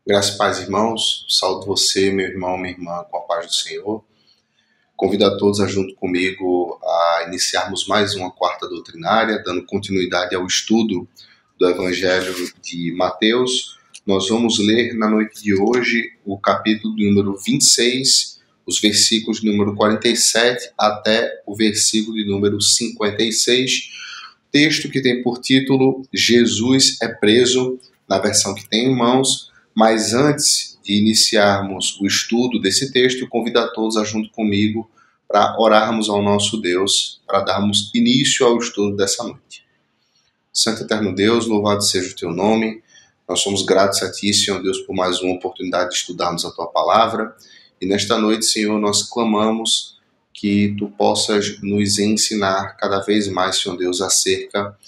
Graças e paz, irmãos. Saúdo você, meu irmão, minha irmã, com a paz do Senhor. Convido a todos a junto comigo a iniciarmos mais uma quarta doutrinária, dando continuidade ao estudo do Evangelho de Mateus. Nós vamos ler na noite de hoje o capítulo número 26, os versículos de número 47 até o versículo de número 56, texto que tem por título Jesus é preso, na versão que tem em mãos. Mas antes de iniciarmos o estudo desse texto, eu convido a todos a junto comigo para orarmos ao nosso Deus, para darmos início ao estudo dessa noite. Santo Eterno Deus, louvado seja o Teu nome. Nós somos gratos a Ti, Senhor Deus, por mais uma oportunidade de estudarmos a Tua Palavra. E nesta noite, Senhor, nós clamamos que Tu possas nos ensinar cada vez mais, Senhor Deus, acerca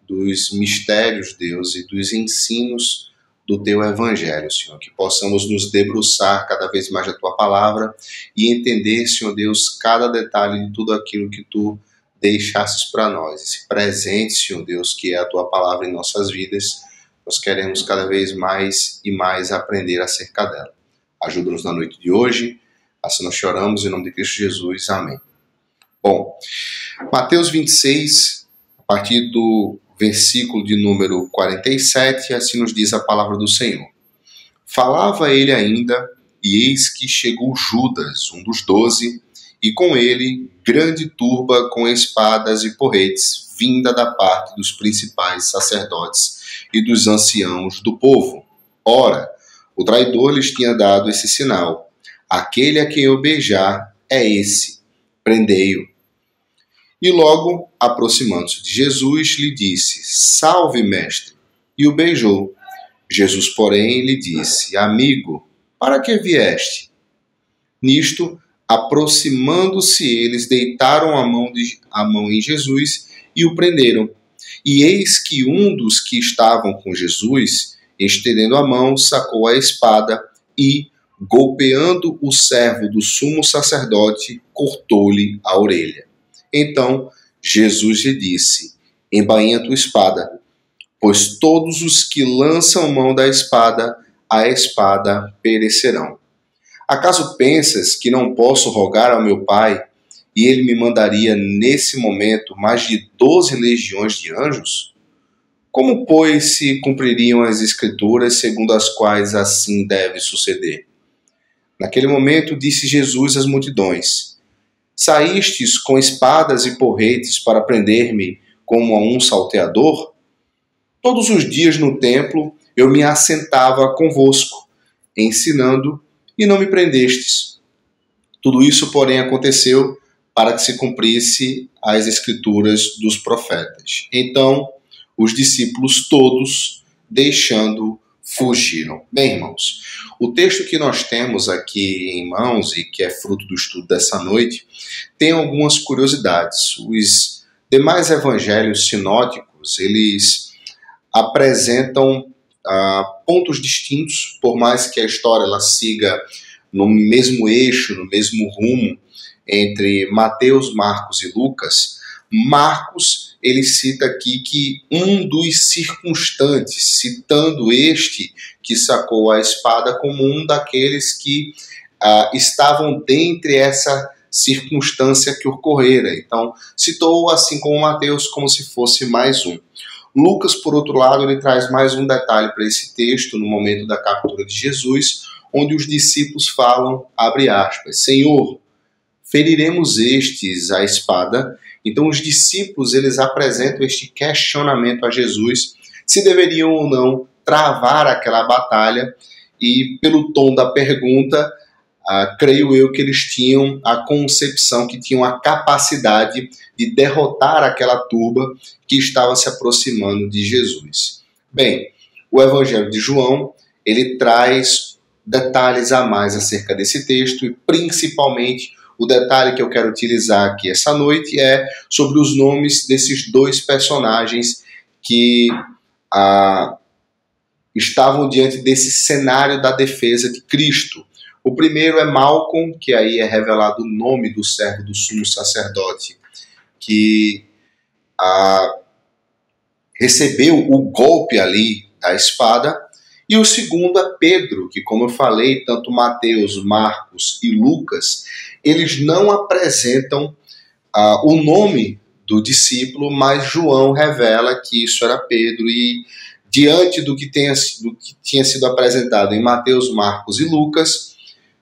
dos mistérios, Deus, e dos ensinos do Teu Evangelho, Senhor, que possamos nos debruçar cada vez mais da Tua Palavra e entender, Senhor Deus, cada detalhe de tudo aquilo que Tu deixasses para nós. Esse presente, Senhor Deus, que é a Tua Palavra em nossas vidas, nós queremos cada vez mais e mais aprender acerca dela. Ajuda-nos na noite de hoje, assim nós choramos, em nome de Cristo Jesus. Amém. Bom, Mateus 26, a partir do versículo de número 47, assim nos diz a palavra do Senhor. Falava ele ainda, e eis que chegou Judas, um dos 12, e com ele grande turba com espadas e porretes, vinda da parte dos principais sacerdotes e dos anciãos do povo. Ora, o traidor lhes tinha dado esse sinal: aquele a quem eu beijar é esse, prendei-o. E logo, aproximando-se de Jesus, lhe disse: Salve, mestre! E o beijou. Jesus, porém, lhe disse: Amigo, para que vieste? Nisto, aproximando-se eles, deitaram a mão em Jesus e o prenderam. E eis que um dos que estavam com Jesus, estendendo a mão, sacou a espada e, golpeando o servo do sumo sacerdote, cortou-lhe a orelha. Então Jesus lhe disse: embainha tua espada, pois todos os que lançam mão da espada, a espada perecerão. Acaso pensas que não posso rogar ao meu Pai, e ele me mandaria nesse momento mais de 12 legiões de anjos? Como, pois, se cumpririam as Escrituras segundo as quais assim deve suceder? Naquele momento disse Jesus às multidões: Saístes com espadas e porretes para prender-me como a um salteador? Todos os dias no templo eu me assentava convosco, ensinando, e não me prendestes. Tudo isso, porém, aconteceu para que se cumprisse as escrituras dos profetas. Então, os discípulos todos, deixando, fugiram. Bem, irmãos, o texto que nós temos aqui em mãos e que é fruto do estudo dessa noite tem algumas curiosidades. Os demais evangelhos sinóticos, eles apresentam pontos distintos, por mais que a história ela siga no mesmo eixo, no mesmo rumo entre Mateus, Marcos e Lucas. Marcos, ele cita aqui que um dos circunstantes, citando este que sacou a espada como um daqueles que estavam dentre essa circunstância que ocorrera. Então, citou, assim como Mateus, como se fosse mais um. Lucas, por outro lado, ele traz mais um detalhe para esse texto, no momento da captura de Jesus, onde os discípulos falam, abre aspas, Senhor, feriremos estes a espada? Então os discípulos, eles apresentam este questionamento a Jesus, se deveriam ou não travar aquela batalha, e pelo tom da pergunta, creio eu que eles tinham a concepção, que tinham a capacidade de derrotar aquela turba que estava se aproximando de Jesus. Bem, o Evangelho de João, ele traz detalhes a mais acerca desse texto, e principalmente o detalhe que eu quero utilizar aqui essa noite é sobre os nomes desses dois personagens que estavam diante desse cenário da defesa de Cristo. O primeiro é Malcom, que aí é revelado o nome do servo do sumo sacerdote, que recebeu o golpe ali da espada, E o segundo é Pedro, que, como eu falei, tanto Mateus, Marcos e Lucas, eles não apresentam o nome do discípulo, mas João revela que isso era Pedro, e diante do que tinha sido apresentado em Mateus, Marcos e Lucas,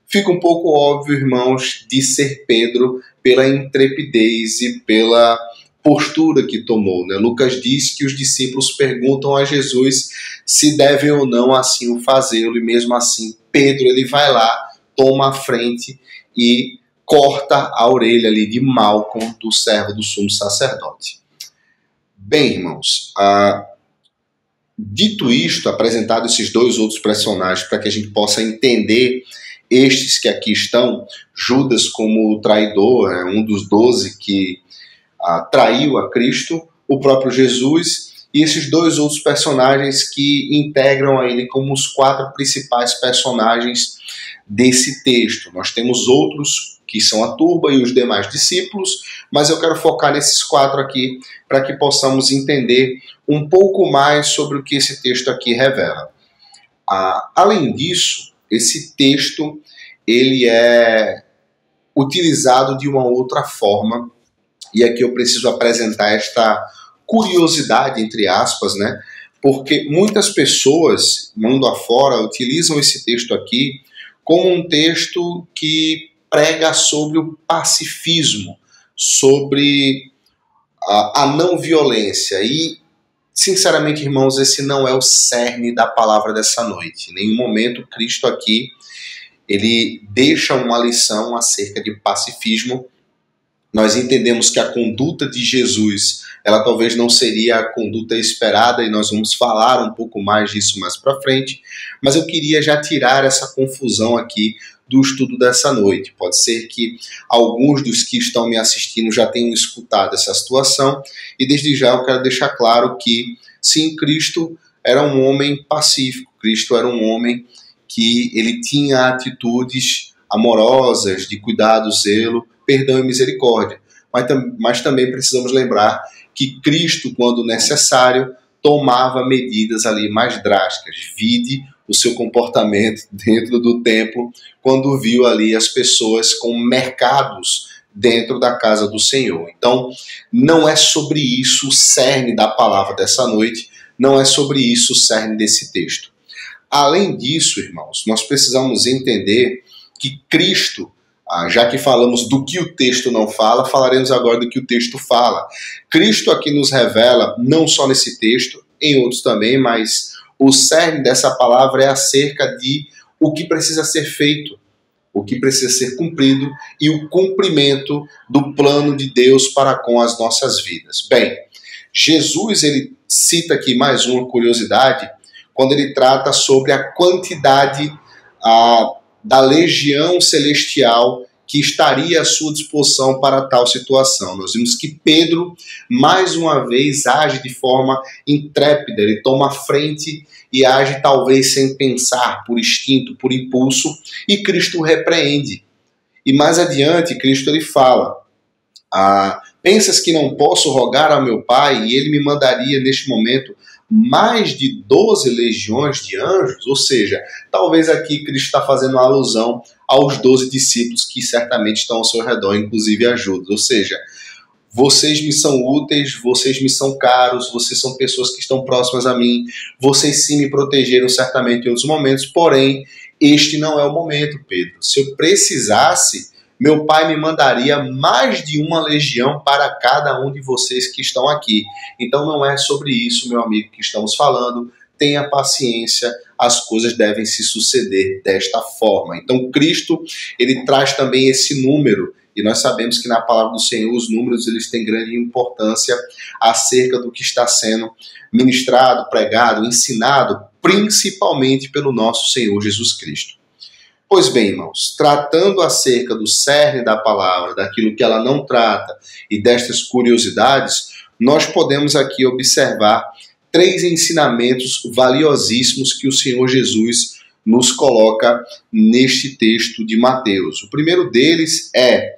fica um pouco óbvio, irmãos, de ser Pedro pela intrepidez e pela postura que tomou, né? Lucas diz que os discípulos perguntam a Jesus se devem ou não assim o fazê-lo, e mesmo assim Pedro ele vai lá, toma a frente e corta a orelha ali de Malcom, do servo do sumo sacerdote. Bem, irmãos, dito isto, apresentado esses dois outros personagens para que a gente possa entender estes que aqui estão, Judas como traidor, um dos 12 que traiu a Cristo, o próprio Jesus e esses dois outros personagens que integram a ele como os 4 principais personagens desse texto. Nós temos outros que são a turba e os demais discípulos, mas eu quero focar nesses 4 aqui para que possamos entender um pouco mais sobre o que esse texto aqui revela. Além disso, esse texto ele é utilizado de uma outra forma, e aqui eu preciso apresentar esta curiosidade, entre aspas, né? Porque muitas pessoas, mundo afora, utilizam esse texto aqui como um texto que prega sobre o pacifismo, sobre a não violência. E, sinceramente, irmãos, esse não é o cerne da palavra dessa noite. Em nenhum momento Cristo aqui ele deixa uma lição acerca de pacifismo. Nós entendemos que a conduta de Jesus, ela talvez não seria a conduta esperada, e nós vamos falar um pouco mais disso mais para frente, mas eu queria já tirar essa confusão aqui do estudo dessa noite. Pode ser que alguns dos que estão me assistindo já tenham escutado essa situação, e desde já eu quero deixar claro que, sim, Cristo era um homem pacífico, Cristo era um homem que ele tinha atitudes amorosas, de cuidado, zelo, perdão e misericórdia. Mas também precisamos lembrar que Cristo, quando necessário, tomava medidas ali mais drásticas. Vide o seu comportamento dentro do templo, quando viu ali as pessoas com mercados dentro da casa do Senhor. Então, não é sobre isso o cerne da palavra dessa noite, não é sobre isso o cerne desse texto. Além disso, irmãos, nós precisamos entender que Cristo, já que falamos do que o texto não fala, falaremos agora do que o texto fala. Cristo aqui nos revela, não só nesse texto, em outros também, mas o cerne dessa palavra é acerca de o que precisa ser feito, o que precisa ser cumprido e o cumprimento do plano de Deus para com as nossas vidas. Bem, Jesus ele cita aqui mais uma curiosidade, quando ele trata sobre a quantidade da legião celestial que estaria à sua disposição para tal situação. Nós vimos que Pedro, mais uma vez, age de forma intrépida, ele toma a frente e age talvez sem pensar, por instinto, por impulso, e Cristo o repreende. E mais adiante, Cristo ele fala, pensas que não posso rogar ao meu Pai e ele me mandaria neste momento mais de 12 legiões de anjos? Ou seja, talvez aqui Cristo está fazendo alusão aos 12 discípulos que certamente estão ao seu redor, inclusive a Judas. Ou seja, vocês me são úteis, vocês me são caros, vocês são pessoas que estão próximas a mim, vocês sim me protegeram certamente em outros momentos, porém, este não é o momento, Pedro. Se eu precisasse, meu Pai me mandaria mais de uma legião para cada um de vocês que estão aqui. Então não é sobre isso, meu amigo, que estamos falando. Tenha paciência, as coisas devem se suceder desta forma. Então Cristo, ele traz também esse número, e nós sabemos que na palavra do Senhor os números eles têm grande importância acerca do que está sendo ministrado, pregado, ensinado, principalmente pelo nosso Senhor Jesus Cristo. Pois bem, irmãos, tratando acerca do cerne da palavra, daquilo que ela não trata e destas curiosidades, nós podemos aqui observar 3 ensinamentos valiosíssimos que o Senhor Jesus nos coloca neste texto de Mateus. O primeiro deles é: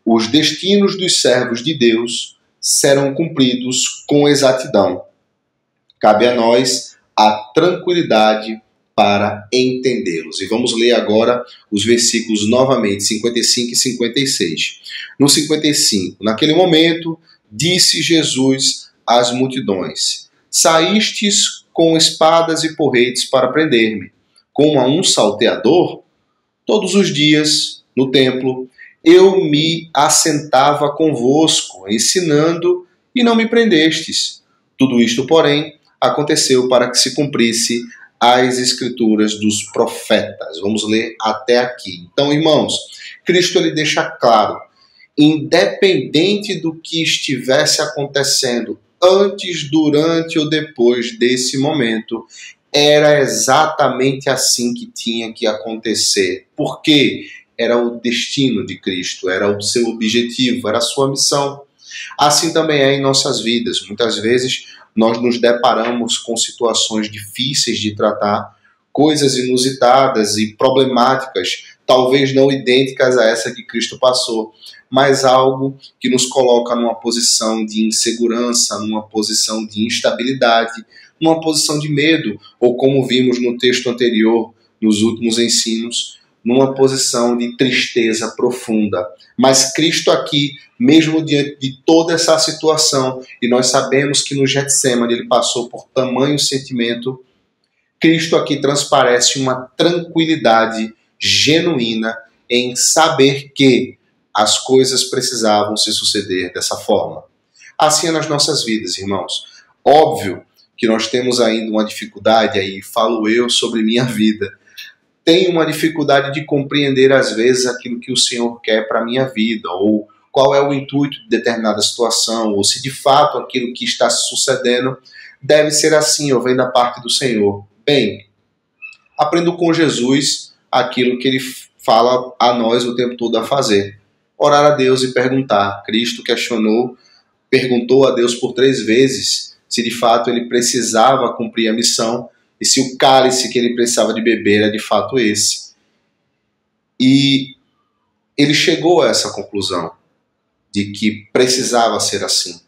os destinos dos servos de Deus serão cumpridos com exatidão. Cabe a nós a tranquilidade para entendê-los. E vamos ler agora os versículos novamente, 55 e 56. No 55, naquele momento, disse Jesus às multidões: saístes com espadas e porretes para prender-me, como a um salteador? Todos os dias, no templo, eu me assentava convosco, ensinando, e não me prendestes. Tudo isto, porém, aconteceu para que se cumprisse as escrituras dos profetas. Vamos ler até aqui. Então, irmãos, Cristo ele deixa claro, independente do que estivesse acontecendo antes, durante ou depois desse momento, era exatamente assim que tinha que acontecer. Por quê? Era o destino de Cristo, era o seu objetivo, era a sua missão. Assim também é em nossas vidas. Muitas vezes nós nos deparamos com situações difíceis de tratar, coisas inusitadas e problemáticas, talvez não idênticas a essa que Cristo passou, mas algo que nos coloca numa posição de insegurança, numa posição de instabilidade, numa posição de medo, ou como vimos no texto anterior, nos últimos ensinos, numa posição de tristeza profunda. Mas Cristo aqui, mesmo diante de toda essa situação, e nós sabemos que no Getsêmani ele passou por tamanho sentimento, Cristo aqui transparece uma tranquilidade genuína em saber que as coisas precisavam se suceder dessa forma. Assim é nas nossas vidas, irmãos. Óbvio que nós temos ainda uma dificuldade, aí falo eu sobre minha vida, tenho uma dificuldade de compreender às vezes aquilo que o Senhor quer para a minha vida, ou qual é o intuito de determinada situação, ou se de fato aquilo que está sucedendo deve ser assim, ou vem da parte do Senhor. Bem, aprendo com Jesus aquilo que ele fala a nós o tempo todo a fazer. Orar a Deus e perguntar. Cristo perguntou a Deus por 3 vezes se de fato ele precisava cumprir a missão e se o cálice que ele precisava de beber era de fato esse. E ele chegou a essa conclusão de que precisava ser assim.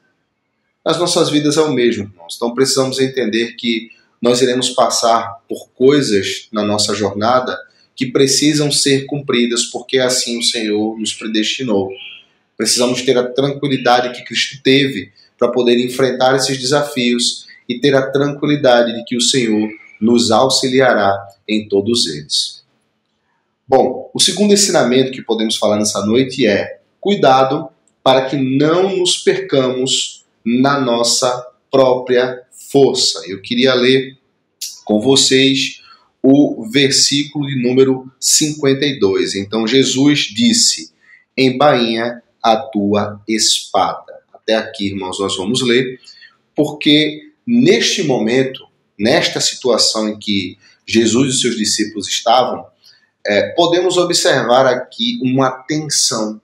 Nas nossas vidas é o mesmo, irmãos. Então precisamos entender que nós iremos passar por coisas na nossa jornada que precisam ser cumpridas porque assim o Senhor nos predestinou. Precisamos ter a tranquilidade que Cristo teve para poder enfrentar esses desafios e ter a tranquilidade de que o Senhor nos auxiliará em todos eles. Bom, o segundo ensinamento que podemos falar nessa noite é cuidado para que não nos percamos na nossa própria força. Eu queria ler com vocês o versículo de número 52. Então Jesus disse: embainha a tua espada. Até aqui, irmãos, nós vamos ler, porque neste momento, nesta situação em que Jesus e seus discípulos estavam, podemos observar aqui uma tensão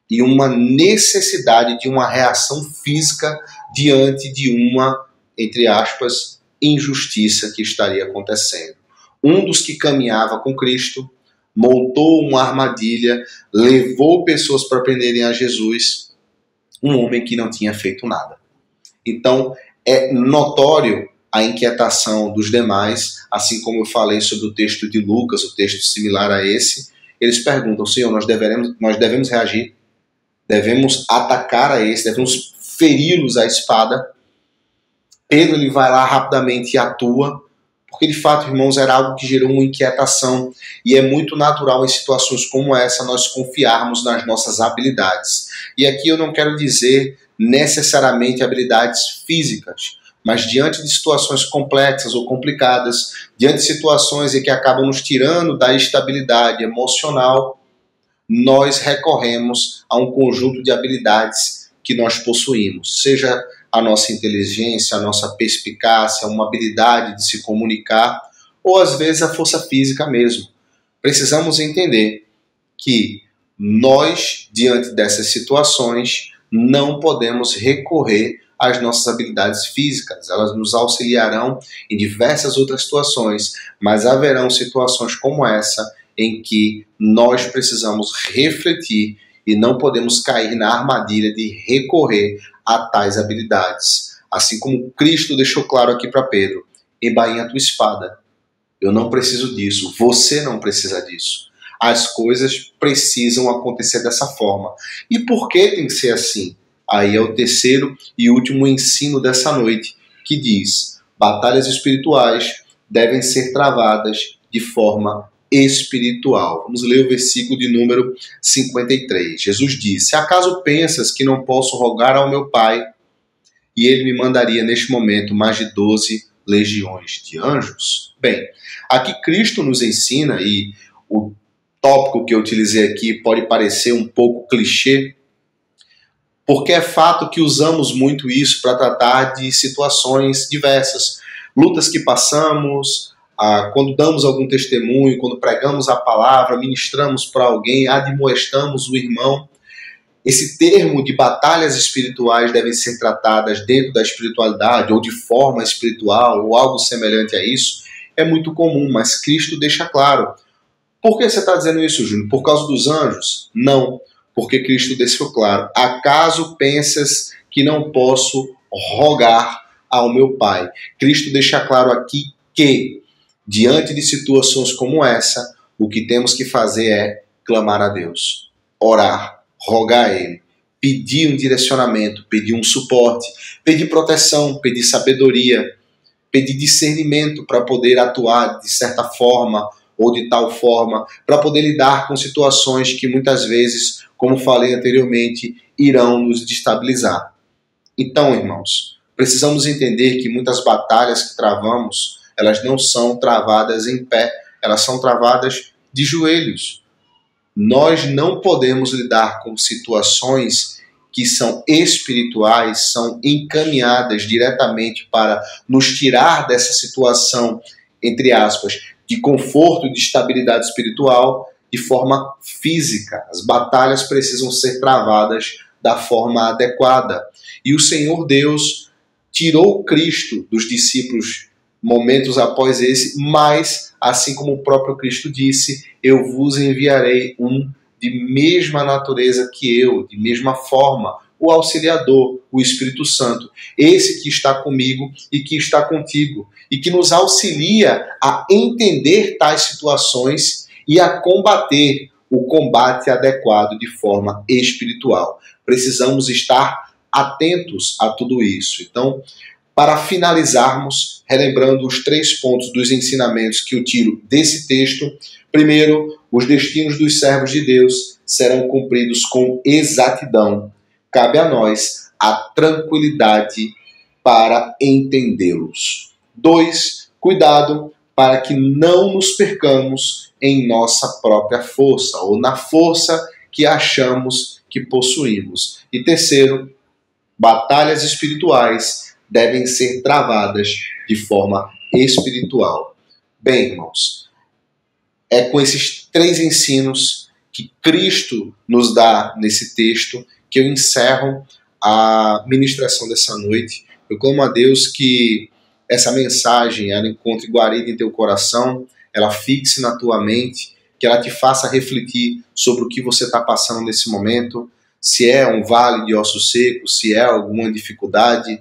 e uma necessidade de uma reação física diante de uma, entre aspas, injustiça que estaria acontecendo. Um dos que caminhava com Cristo montou uma armadilha, levou pessoas para prenderem a Jesus, um homem que não tinha feito nada. Então, é notório a inquietação dos demais, assim como eu falei sobre o texto de Lucas, o texto similar a esse. Eles perguntam: Senhor, nós devemos reagir? Devemos atacar a esse? Devemos feri-los à espada? Pedro ele vai lá rapidamente e atua, porque de fato, irmãos, era algo que gerou uma inquietação, e é muito natural em situações como essa nós confiarmos nas nossas habilidades. E aqui eu não quero dizer necessariamente habilidades físicas, mas diante de situações complexas ou complicadas, diante de situações em que acabam nos tirando da estabilidade emocional, nós recorremos a um conjunto de habilidades que nós possuímos, seja a nossa inteligência, a nossa perspicácia, uma habilidade de se comunicar, ou às vezes a força física mesmo. Precisamos entender que nós, diante dessas situações, não podemos recorrer às nossas habilidades físicas. Elas nos auxiliarão em diversas outras situações, mas haverão situações como essa em que nós precisamos refletir e não podemos cair na armadilha de recorrer a tais habilidades. Assim como Cristo deixou claro aqui para Pedro: embainha a tua espada. Eu não preciso disso. Você não precisa disso. As coisas precisam acontecer dessa forma. E por que tem que ser assim? Aí é o terceiro e último ensino dessa noite, que diz: batalhas espirituais devem ser travadas de forma espiritual. Vamos ler o versículo de número 53. Jesus disse: acaso pensas que não posso rogar ao meu Pai e ele me mandaria neste momento mais de 12 legiões de anjos? Bem, aqui Cristo nos ensina, e o tópico que eu utilizei aqui pode parecer um pouco clichê, porque é fato que usamos muito isso para tratar de situações diversas. Lutas que passamos, quando damos algum testemunho, quando pregamos a palavra, ministramos para alguém, admoestamos o irmão. Esse termo de batalhas espirituais devem ser tratadas dentro da espiritualidade ou de forma espiritual ou algo semelhante a isso. É muito comum, mas Cristo deixa claro. Por que você está dizendo isso, Júnior? Por causa dos anjos? Não, porque Cristo deixou claro. Acaso pensas que não posso rogar ao meu Pai? Cristo deixa claro aqui que, diante de situações como essa, o que temos que fazer é clamar a Deus, orar, rogar a Ele, pedir um direcionamento, pedir um suporte, pedir proteção, pedir sabedoria, pedir discernimento para poder atuar de certa forma ou de tal forma, para poder lidar com situações que muitas vezes, como falei anteriormente, irão nos destabilizar. Então, irmãos, precisamos entender que muitas batalhas que travamos, elas não são travadas em pé, elas são travadas de joelhos. Nós não podemos lidar com situações que são espirituais, são encaminhadas diretamente para nos tirar dessa situação, entre aspas, de conforto e de estabilidade espiritual de forma física. As batalhas precisam ser travadas da forma adequada. E o Senhor Deus tirou Cristo dos discípulos momentos após esse, mas, assim como o próprio Cristo disse, eu vos enviarei um de mesma natureza que eu, de mesma forma, o auxiliador, o Espírito Santo, esse que está comigo e que está contigo, e que nos auxilia a entender tais situações e a combater o combate adequado de forma espiritual. Precisamos estar atentos a tudo isso. Então, para finalizarmos, relembrando os 3 pontos dos ensinamentos que eu tiro desse texto: primeiro, os destinos dos servos de Deus serão cumpridos com exatidão. Cabe a nós a tranquilidade para entendê-los. 2, cuidado para que não nos percamos em nossa própria força ou na força que achamos que possuímos. E terceiro, batalhas espirituais devem ser travadas de forma espiritual. Bem, irmãos, é com esses 3 ensinos que Cristo nos dá nesse texto que eu encerro a ministração dessa noite. Eu clamo a Deus que essa mensagem ela encontre guarida em teu coração, ela fixe na tua mente, que ela te faça refletir sobre o que você está passando nesse momento, se é um vale de ossos secos, se é alguma dificuldade,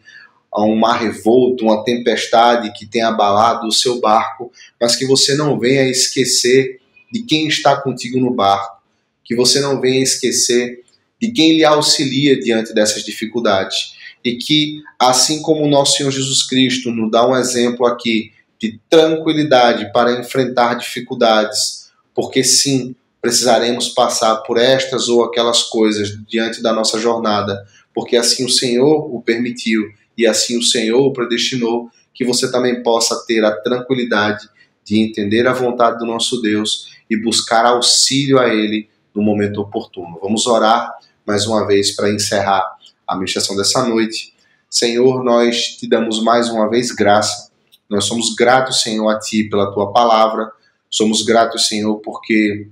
um mar revolto, uma tempestade que tem abalado o seu barco, mas que você não venha esquecer de quem está contigo no barco, que você não venha esquecer de quem lhe auxilia diante dessas dificuldades. E que, assim como o nosso Senhor Jesus Cristo nos dá um exemplo aqui de tranquilidade para enfrentar dificuldades, porque sim, precisaremos passar por estas ou aquelas coisas diante da nossa jornada, porque assim o Senhor o permitiu e assim o Senhor o predestinou, que você também possa ter a tranquilidade de entender a vontade do nosso Deus e buscar auxílio a Ele no momento oportuno. Vamos orar mais uma vez para encerrar a ministração dessa noite. Senhor, nós te damos mais uma vez graça. Nós somos gratos, Senhor, a Ti pela Tua palavra. Somos gratos, Senhor, porque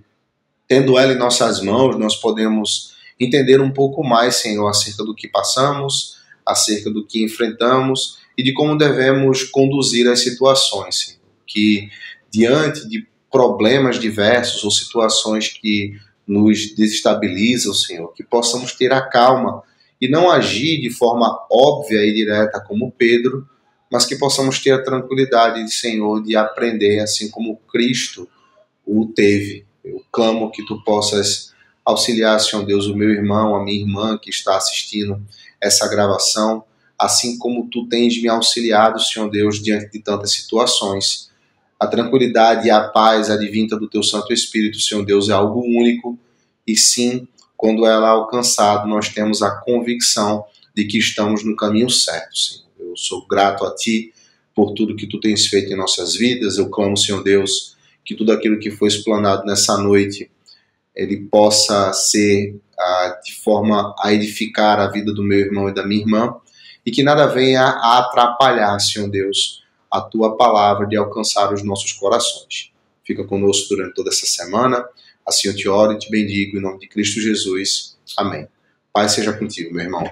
tendo ela em nossas mãos, nós podemos entender um pouco mais, Senhor, acerca do que passamos, acerca do que enfrentamos e de como devemos conduzir as situações, Senhor. Que diante de problemas diversos ou situações que nos desestabilizam, Senhor, que possamos ter a calma e não agir de forma óbvia e direta como Pedro, mas que possamos ter a tranquilidade, Senhor, de aprender assim como Cristo o teve. Eu clamo que tu possas auxiliar, Senhor Deus, o meu irmão, a minha irmã que está assistindo essa gravação, assim como tu tens me auxiliado, Senhor Deus, diante de tantas situações. A tranquilidade e a paz advinda do teu Santo Espírito, Senhor Deus, é algo único, e sim, quando ela é alcançada, nós temos a convicção de que estamos no caminho certo, Senhor. Eu sou grato a ti por tudo que tu tens feito em nossas vidas. Eu clamo, Senhor Deus, que tudo aquilo que foi explanado nessa noite, ele possa ser de forma a edificar a vida do meu irmão e da minha irmã, e que nada venha a atrapalhar, Senhor Deus, a tua palavra de alcançar os nossos corações. Fica conosco durante toda essa semana. Assim eu te oro e te bendigo em nome de Cristo Jesus. Amém. Pai seja contigo, meu irmão.